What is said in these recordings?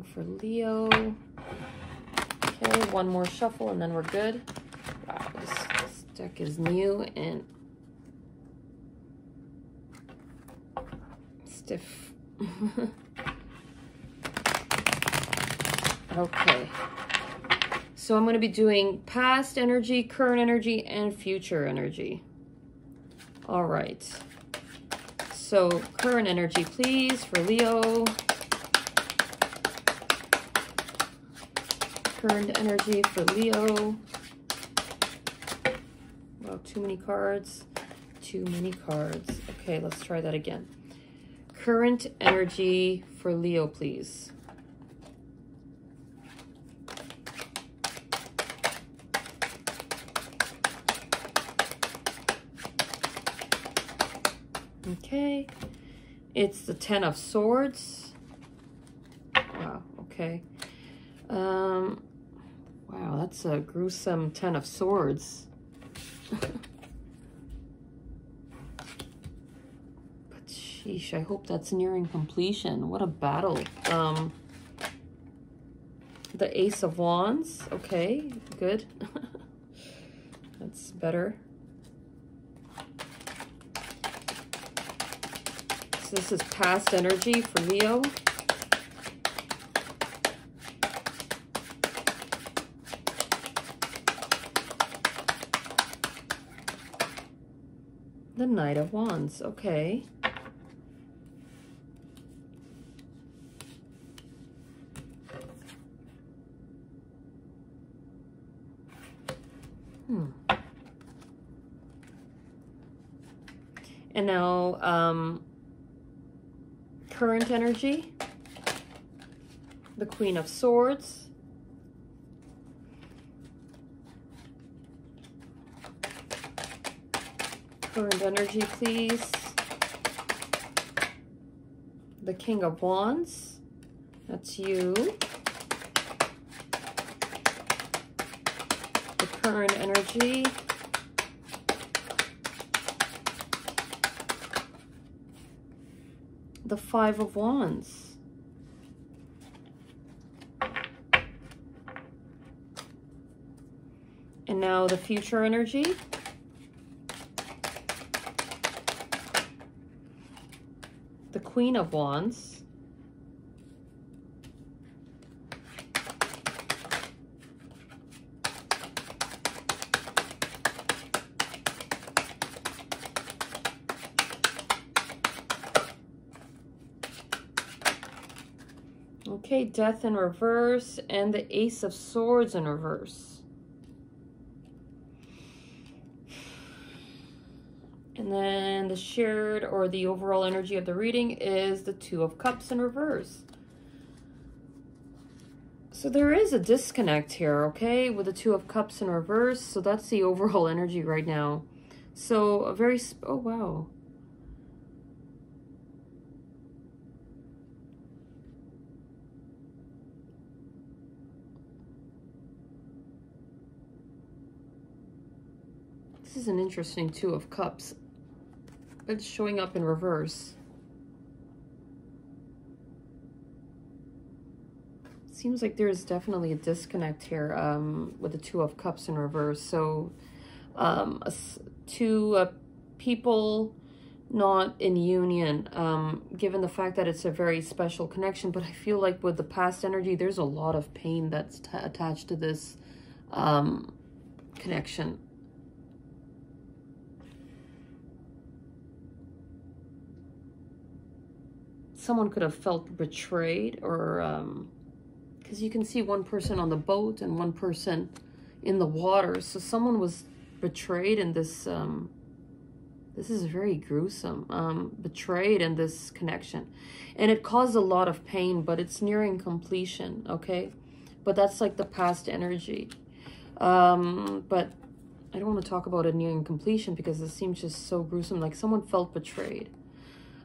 reading for Leo. Okay, one more shuffle and then we're good. Wow, this deck is new and stiff. Okay. So I'm going to be doing past energy, current energy, and future energy. All right. So current energy, please, for Leo. Current energy for Leo. Wow, too many cards. Too many cards. Okay, let's try that again. Current energy for Leo, please. Okay, it's the Ten of Swords. Wow, okay. Wow, that's a gruesome Ten of Swords. But sheesh, I hope that's nearing completion. What a battle. The Ace of Wands. Okay, good. That's better. This is past energy for Leo. The Knight of Wands, okay. And now, current energy, the Queen of Swords, current energy, please, the King of Wands, that's you, the current energy, the Five of Wands. And now the future energy. The Queen of Wands. Okay, Death in reverse and the Ace of Swords in reverse. And then the shared or the overall energy of the reading is the Two of Cups in reverse. So there is a disconnect here, okay, with the Two of Cups in reverse. So that's the overall energy right now. So a very, oh wow. This is an interesting Two of Cups, but it's showing up in reverse. Seems like there's definitely a disconnect here with the Two of Cups in reverse. So two people not in union, given the fact that it's a very special connection. But I feel like with the past energy, there's a lot of pain that's attached to this connection. Someone could have felt betrayed, or because you can see one person on the boat and one person in the water. So someone was betrayed in this, this is very gruesome, betrayed in this connection. And it caused a lot of pain, but it's nearing completion, okay? But that's like the past energy. But I don't want to talk about it nearing completion because it seems just so gruesome, like someone felt betrayed.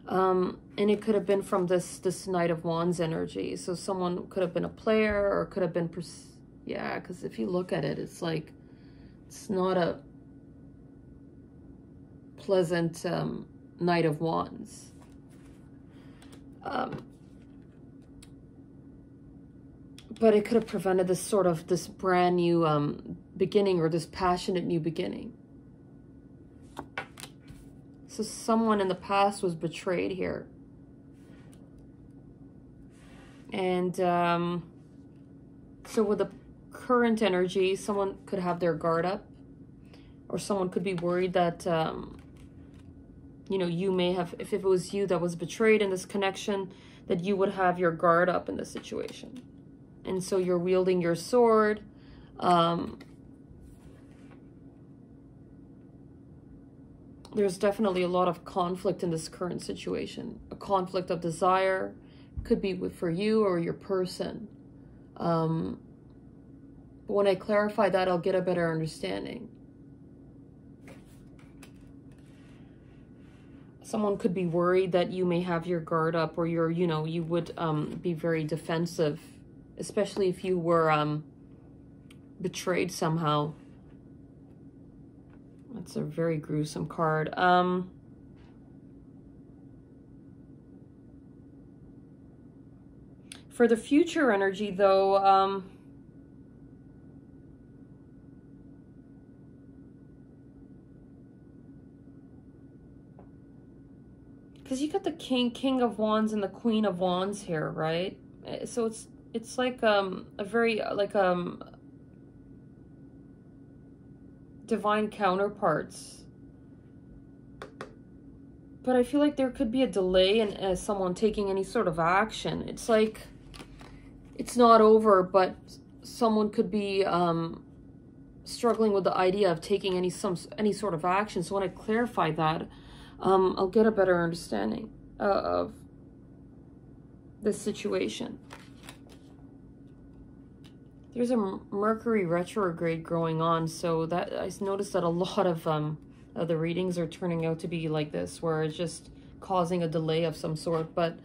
And it could have been from this Knight of Wands energy. So someone could have been a player, or could have been, yeah, because if you look at it, it's like, it's not a pleasant Knight of Wands. But it could have prevented this sort of, this brand new beginning, or this passionate new beginning. So someone in the past was betrayed here. And so with the current energy, someone could have their guard up, or someone could be worried that, you know, you may have, if it was you that was betrayed in this connection, that you would have your guard up in this situation. And so you're wielding your sword. There's definitely a lot of conflict in this current situation. A conflict of desire. Could be for you or your person. But when I clarify that, I'll get a better understanding. Someone could be worried that you may have your guard up, or you're, you know, you would be very defensive, especially if you were betrayed somehow. That's a very gruesome card. For the future energy, though, because you got the King of Wands and the Queen of Wands here, right? So it's like a very like divine counterparts. But I feel like there could be a delay in someone taking any sort of action. It's like it's not over, but someone could be struggling with the idea of taking any sort of action. So when I clarify that, I'll get a better understanding of this situation. There's a Mercury retrograde going on, so that I noticed that a lot of the readings are turning out to be like this, where it's just causing a delay of some sort. But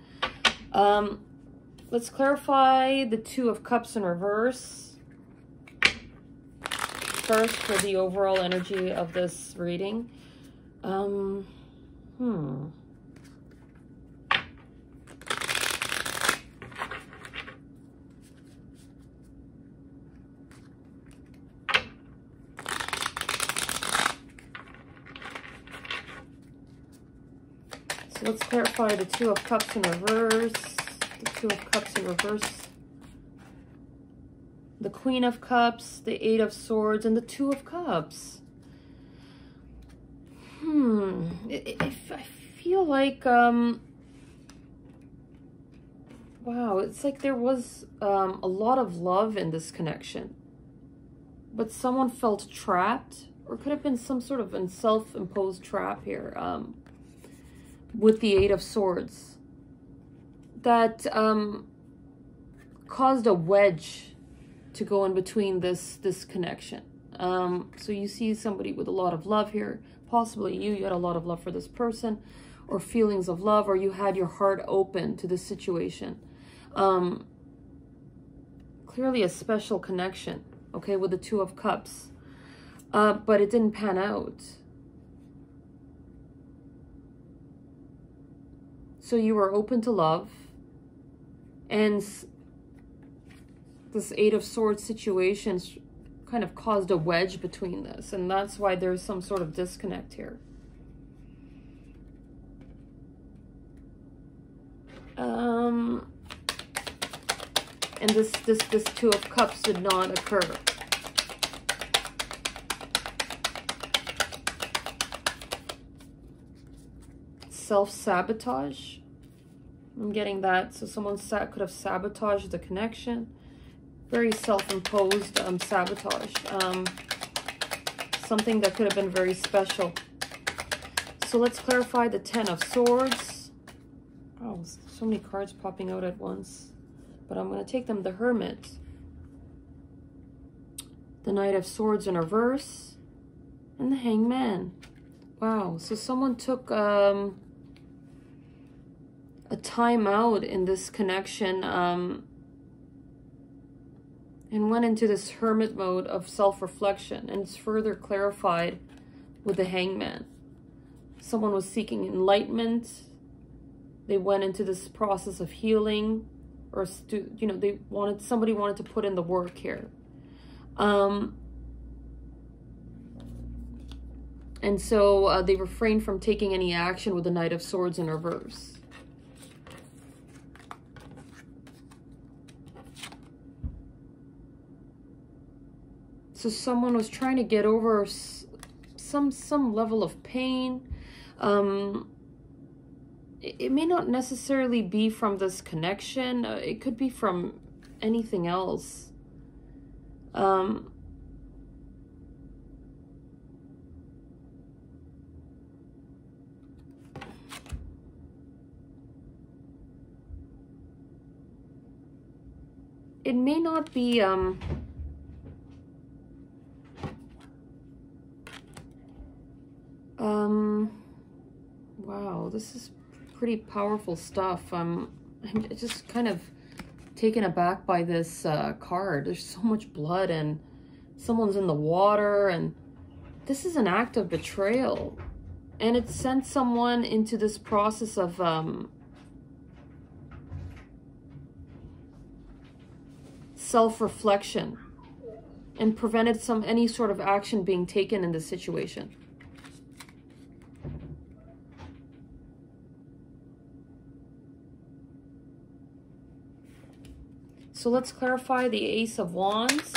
let's clarify the Two of Cups in reverse first for the overall energy of this reading. So let's clarify the Two of Cups in reverse, the Two of Cups in reverse, the Queen of Cups, the Eight of Swords, and the Two of Cups. I feel like, wow, it's like there was a lot of love in this connection, but someone felt trapped, or could have been some sort of self-imposed trap here, with the Eight of Swords, that caused a wedge to go in between this connection. So you see somebody with a lot of love here. Possibly you had a lot of love for this person, or feelings of love, or you had your heart open to this situation. Clearly a special connection, okay, with the Two of Cups. But it didn't pan out. So you were open to love, and this Eight of Swords situation kind of caused a wedge between this, and that's why there's some sort of disconnect here. And this Two of Cups did not occur. Self-sabotage. I'm getting that. So someone could have sabotaged the connection. Very self-imposed sabotage. Something that could have been very special. So let's clarify the Ten of Swords. Oh, so many cards popping out at once. But I'm going to take them. The Hermit. The Knight of Swords in reverse. And the Hangman. Wow. So someone took a time out in this connection, and went into this hermit mode of self-reflection, and it's further clarified with the Hangman. Someone was seeking enlightenment. They went into this process of healing, or you know, somebody wanted to put in the work here. And so they refrained from taking any action with the Knight of Swords in reverse. So someone was trying to get over some level of pain. It may not necessarily be from this connection. It could be from anything else. It may not be, wow, this is pretty powerful stuff. I'm just kind of taken aback by this card. There's so much blood and someone's in the water, and this is an act of betrayal. And it sent someone into this process of self-reflection and prevented any sort of action being taken in this situation. So let's clarify the Ace of Wands.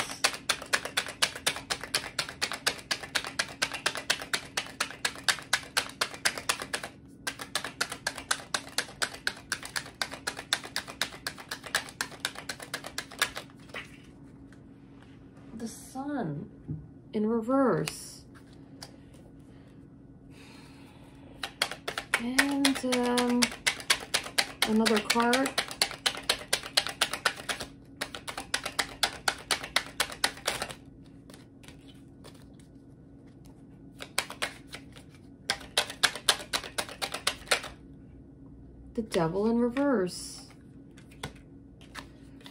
The Sun in reverse. And another card. The Devil in reverse.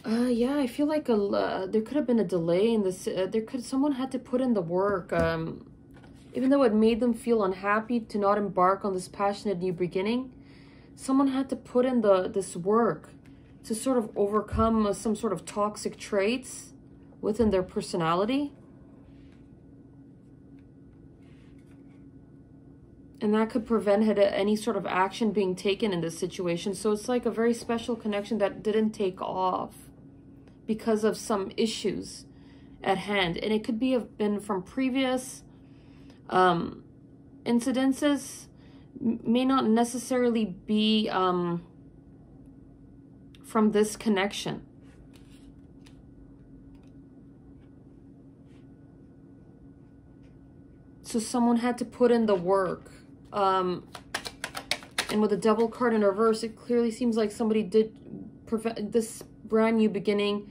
Yeah, I feel like there could have been a delay in this. Someone had to put in the work. Even though it made them feel unhappy to not embark on this passionate new beginning, someone had to put in this work to sort of overcome some sort of toxic traits within their personality. And that could prevent any sort of action being taken in this situation. So it's like a very special connection that didn't take off because of some issues at hand. And it could have been from previous incidences, may not necessarily be from this connection. So someone had to put in the work. And with the Devil card in reverse, it clearly seems like somebody did prevent this brand new beginning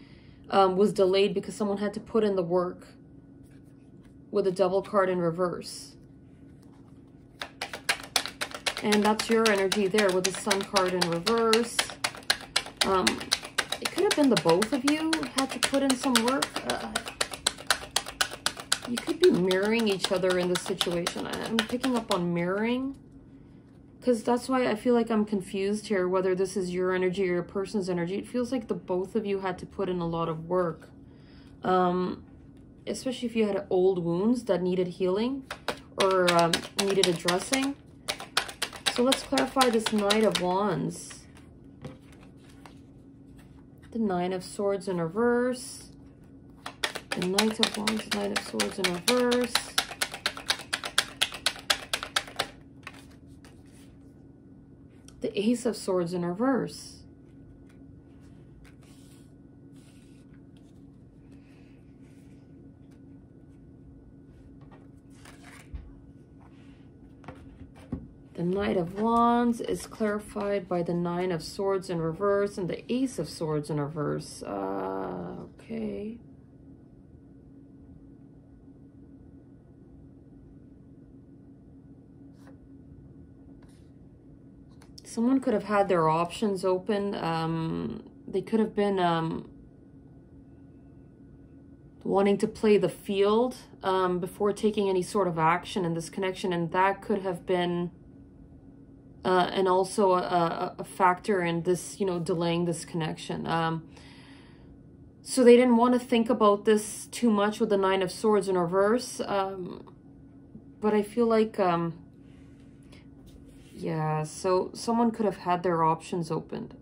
was delayed because someone had to put in the work with the Devil card in reverse. And that's your energy there with the Sun card in reverse. It could have been the both of you had to put in some work. You could be mirroring each other in this situation. I'm picking up on mirroring, because that's why I feel like I'm confused here, whether this is your energy or your person's energy. It feels like the both of you had to put in a lot of work, especially if you had old wounds that needed healing or needed addressing. So let's clarify this Knight of Wands. The Nine of Swords in reverse. The Knight of Wands, Knight of Swords in reverse. The Ace of Swords in reverse. The Knight of Wands is clarified by the Nine of Swords in reverse and the Ace of Swords in reverse. Okay. Someone could have had their options open. They could have been wanting to play the field before taking any sort of action in this connection. And that could have been and also a factor in this, you know, delaying this connection. So they didn't want to think about this too much with the Nine of Swords in reverse. But I feel like, yeah, so someone could have had their options opened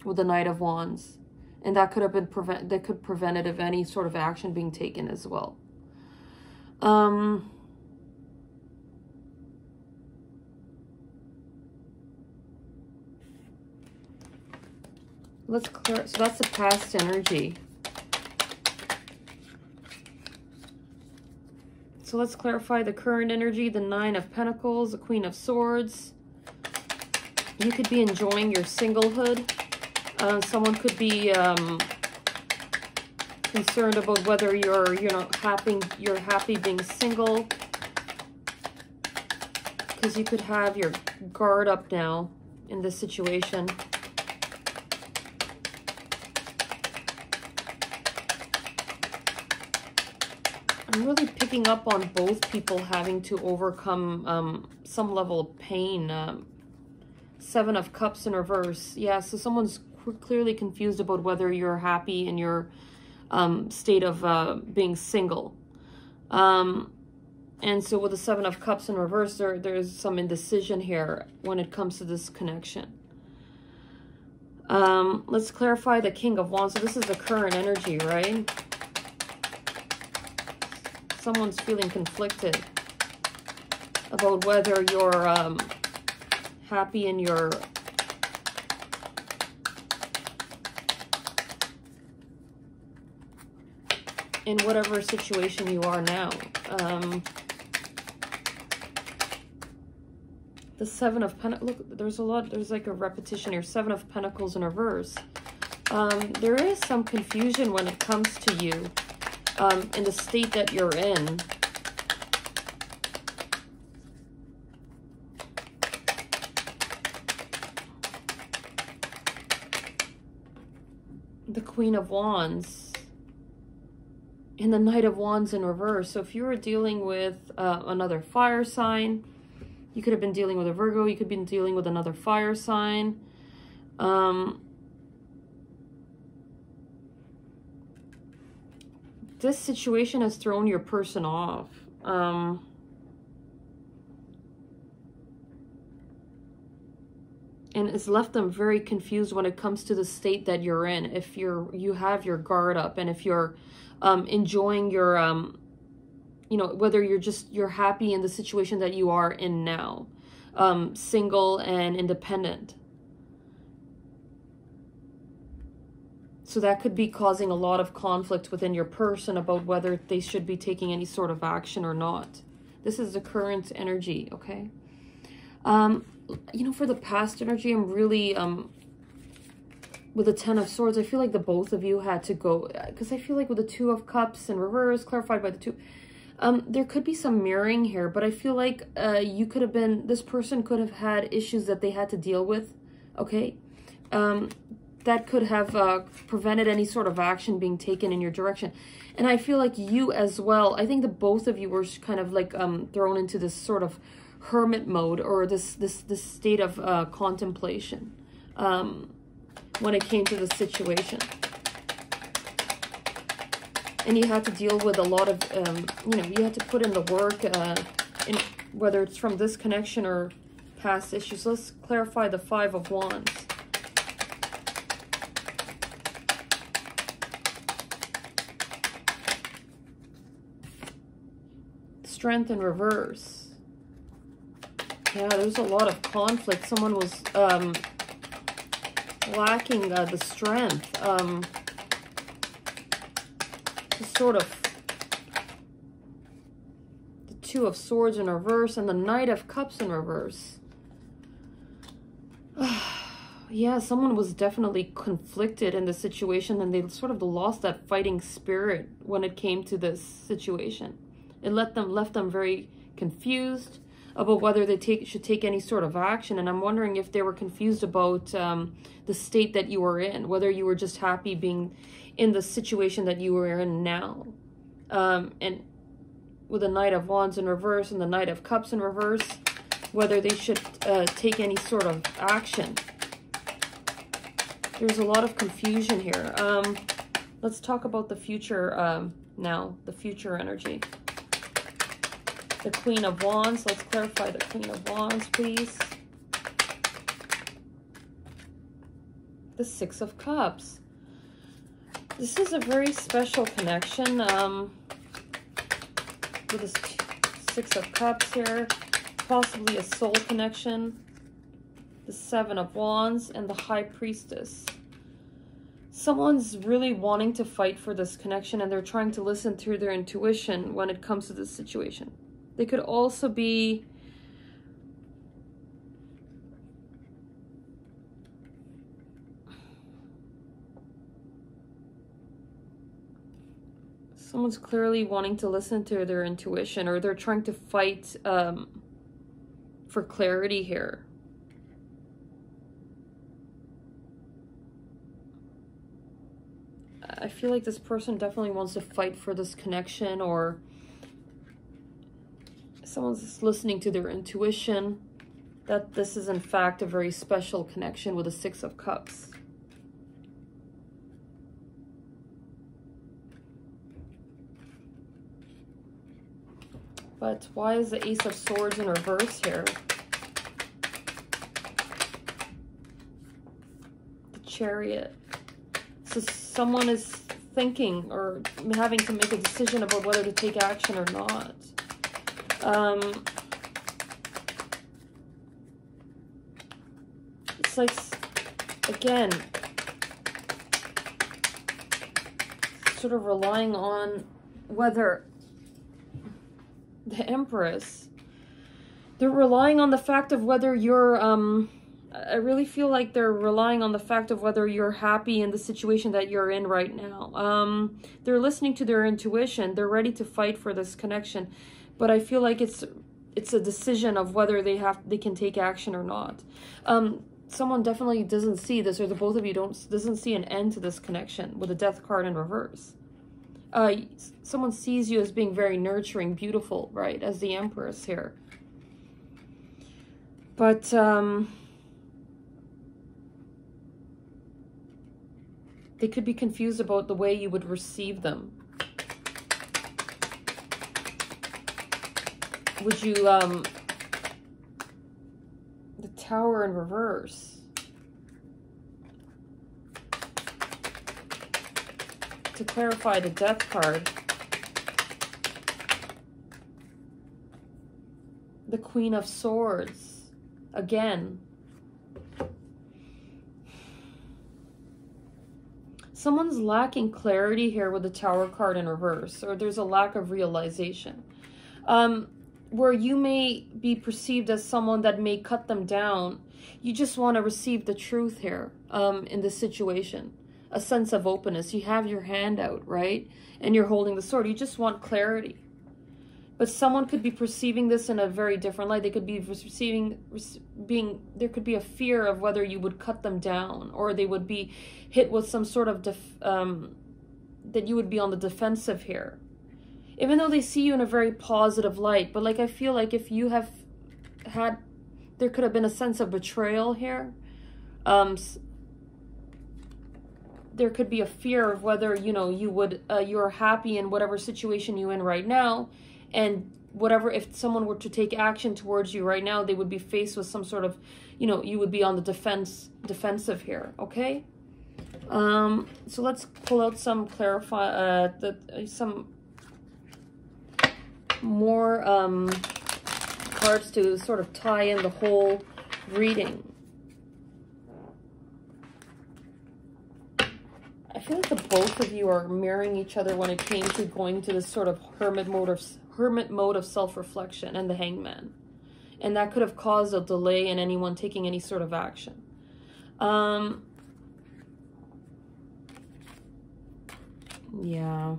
with the Knight of Wands. And that could have been prevented of any sort of action being taken as well. Let's clear. So that's the past energy. So let's clarify the current energy. The Nine of Pentacles, the Queen of Swords. You could be enjoying your singlehood. Someone could be concerned about whether you're happy being single, because you could have your guard up now in this situation. I'm really picking up on both people having to overcome some level of pain. Seven of Cups in reverse. Yeah, so someone's clearly confused about whether you're happy in your state of being single. And so with the Seven of Cups in reverse, there's some indecision here when it comes to this connection. Let's clarify the King of Wands. So this is the current energy, right? Someone's feeling conflicted about whether you're happy in your in whatever situation you are now. The Seven of Pentacles, look, there's like a repetition here. Seven of Pentacles in reverse. There is some confusion when it comes to you in the state that you're in. The Queen of Wands and the Knight of Wands in reverse. So if you were dealing with another fire sign, you could have been dealing with a Virgo, you could be dealing with another fire sign. This situation has thrown your person off. And it's left them very confused when it comes to the state that you're in. If you have your guard up, and if you're enjoying your, you know, whether you're happy in the situation that you are in now, single and independent. So that could be causing a lot of conflict within your person about whether they should be taking any sort of action or not. This is the current energy, okay? You know, for the past energy, I'm really, with the Ten of Swords, I feel like the both of you had to go, because I feel like with the Two of Cups in reverse, clarified by the two, there could be some mirroring here, but I feel like you could have been, this person could have had issues that they had to deal with, okay? That could have prevented any sort of action being taken in your direction. And I feel like you as well, I think the both of you were kind of like thrown into this sort of hermit mode, or this state of contemplation when it came to the situation. And you had to deal with a lot of, you know, you had to put in the work, in whether it's from this connection or past issues. Let's clarify the Five of Wands. Strength in reverse. Yeah, there's a lot of conflict. Someone was lacking the strength. Sort of the Two of Swords in reverse and the Knight of Cups in reverse. Yeah, someone was definitely conflicted in the situation, and they sort of lost that fighting spirit when it came to this situation. It left them very confused about whether they should take any sort of action. And I'm wondering if they were confused about the state that you were in, whether you were just happy being in the situation that you were in now. And with the Knight of Wands in reverse and the Knight of Cups in reverse, whether they should take any sort of action. There's a lot of confusion here. Let's talk about the future now, the future energy. The Queen of Wands. Let's clarify the Queen of Wands, please. The Six of Cups. This is a very special connection with the Six of Cups here. Possibly a soul connection. The Seven of Wands and the High Priestess. Someone's really wanting to fight for this connection, and they're trying to listen through their intuition when it comes to this situation. They could also be someone's clearly wanting to listen to their intuition, or they're trying to fight for clarity here. I feel like this person definitely wants to fight for this connection, or someone's just listening to their intuition that this is in fact a very special connection with the Six of Cups. But why is the Ace of Swords in reverse here? The Chariot. So someone is thinking or having to make a decision about whether to take action or not. It's like, again, sort of relying on whether the Empress, they're relying on the fact of whether you're, I really feel like they're relying on the fact of whether you're happy in the situation that you're in right now. They're listening to their intuition. They're ready to fight for this connection. But I feel like it's a decision of whether they can take action or not. Someone definitely doesn't see this, or the both of you doesn't see an end to this connection with the Death card in reverse. Someone sees you as being very nurturing, beautiful, right? As the Empress here. But they could be confused about the way you would receive them. Would you, the Tower in reverse. To clarify the Death card. The Queen of Swords. Again. Someone's lacking clarity here with the Tower card in reverse, or there's a lack of realization. Where you may be perceived as someone that may cut them down. You just want to receive the truth here in this situation. A sense of openness. You have your hand out, right? And you're holding the sword. You just want clarity. But someone could be perceiving this in a very different light. They could be there could be a fear of whether you would cut them down, or they would be hit with some sort of, that you would be on the defensive here. Even though they see you in a very positive light. But like, I feel like if you have had, there could have been a sense of betrayal here. There could be a fear of whether, you know, you're happy in whatever situation you're in right now. And whatever, if someone were to take action towards you right now, they would be faced with some sort of, you know, you would be on the defensive here, okay? So let's pull out some some more cards to sort of tie in the whole reading. I feel like the both of you are mirroring each other when it came to going to this sort of hermit mode of self-reflection and the Hangman. And that could have caused a delay in anyone taking any sort of action. Yeah.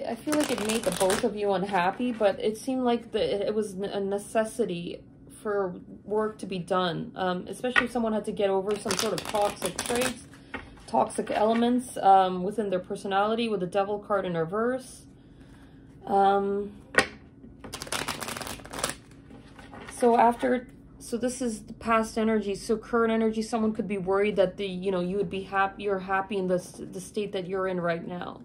I feel like it made the both of you unhappy, but it seemed like it was a necessity for work to be done, especially if someone had to get over some sort of toxic traits. toxic elements within their personality with the Devil card in reverse. So this is the past energy. So current energy, someone could be worried that you would be happy, you're happy in the state that you're in right now.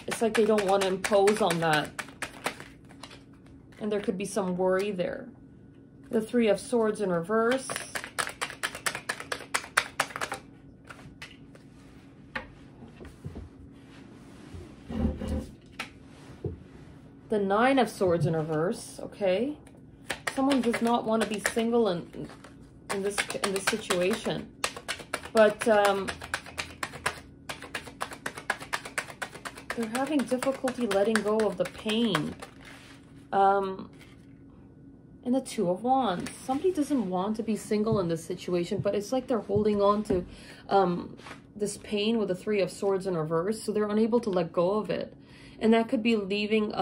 It's like they don't want to impose on that. And there could be some worry there. The Three of Swords in reverse. The Nine of Swords in reverse, okay. Someone does not want to be single in this situation. But they're having difficulty letting go of the pain. And the Two of Wands. Somebody doesn't want to be single in this situation, but it's like they're holding on to this pain with the Three of Swords in reverse, so they're unable to let go of it. And that could be leaving,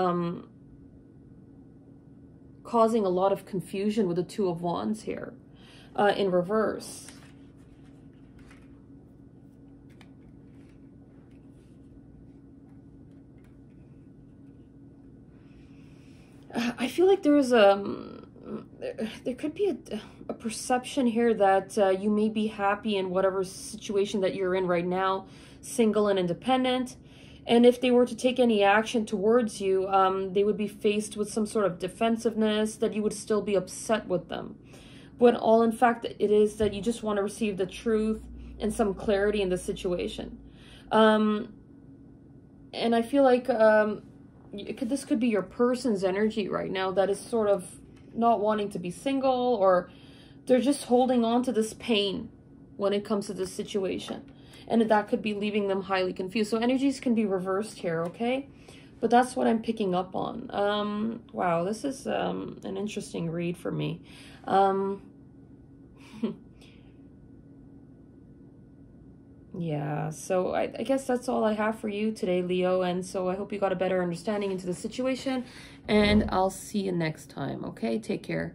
causing a lot of confusion with the Two of Wands here in reverse. I feel like there's there could be a perception here that you may be happy in whatever situation that you're in right now, single and independent. And if they were to take any action towards you, they would be faced with some sort of defensiveness, that you would still be upset with them. When all in fact it is that you just want to receive the truth and some clarity in the situation. And I feel like this could be your person's energy right now that is sort of not wanting to be single, or they're just holding on to this pain when it comes to this situation. And that could be leaving them highly confused. So energies can be reversed here, okay? But that's what I'm picking up on. Wow, this is an interesting read for me. Yeah, so I guess that's all I have for you today, Leo. And so I hope you got a better understanding into the situation. And I'll see you next time, okay? Take care.